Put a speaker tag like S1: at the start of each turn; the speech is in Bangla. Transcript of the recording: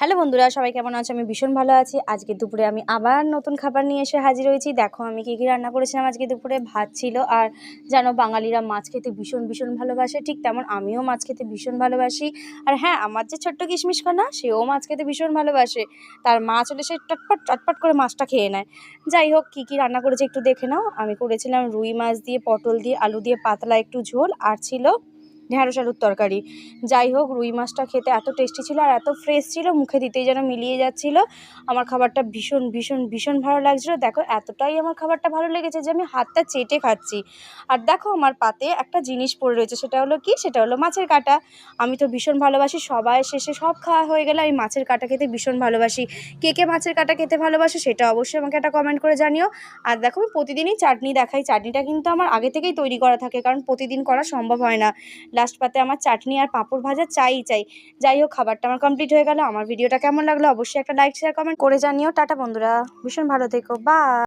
S1: হ্যালো বন্ধুরা, সবাই কেমন আছো? আমি ভীষণ ভালো আছি। আজকে দুপুরে আমি আবার নতুন খাবার নিয়ে এসে হাজির হয়েছি। দেখো আমি কী রান্না করেছিলাম আজকে দুপুরে। ভাত ছিল, আর জানো বাঙালিরা মাছ খেতে ভীষণ ভীষণ ভালোবাসে, ঠিক তেমন আমিও মাছ খেতে ভীষণ ভালোবাসি। আর হ্যাঁ, আমার যে ছোট্ট কিশমিশ কণা, সেও মাছ খেতে ভীষণ ভালোবাসে। তার মাছ হলে সে চটপট চটপট করে মাছটা খেয়ে নেয়। যাই হোক, কী রান্না করেছি একটু দেখে নাও। আমি করেছিলাম রুই মাছ দিয়ে, পটল দিয়ে, আলু দিয়ে পাতলা একটু ঝোল, আর ছিল ঢ্যাঁড়স আলুর তরকারি। যাই হোক, রুই মাছটা খেতে এত টেস্টি ছিল আর এত ফ্রেশ ছিল, মুখে দিতেই যেন মিলিয়ে যাচ্ছিল। আমার খাবারটা ভীষণ ভীষণ ভীষণ ভালো লাগছিল। দেখো এতটাই আমার খাবারটা ভালো লেগেছে যে আমি হাতটা চেটে খাচ্ছি। আর দেখো আমার পাতে একটা জিনিস পড়ে রয়েছে, সেটা হলো কি? সেটা হলো মাছের কাঁটা। আমি তো ভীষণ ভালোবাসি, সবাই শেষে সব খাওয়া হয়ে গেলে আমি মাছের কাঁটা খেতে ভীষণ ভালোবাসি। কে কে মাছের কাঁটা খেতে ভালোবাসে সেটা অবশ্যই আমাকে একটা কমেন্ট করে জানিও। আর দেখো আমি প্রতিদিনই চাটনি দেখাই। চাটনিটা কিন্তু আমার আগে থেকেই তৈরি করা থাকে, কারণ প্রতিদিন করা সম্ভব হয় না। লাস্ট পাতে আমার চাটনি আর পাঁপড় ভাজা চাই। যাই হোক, খাবারটা আমার কমপ্লিট হয়ে গেল। আমার ভিডিওটা কেমন লাগলো অবশ্যই একটা লাইক শেয়ার কমেন্ট করে জানিও। টাটা বন্ধুরা, ভীষণ ভালো থেকো, বাই।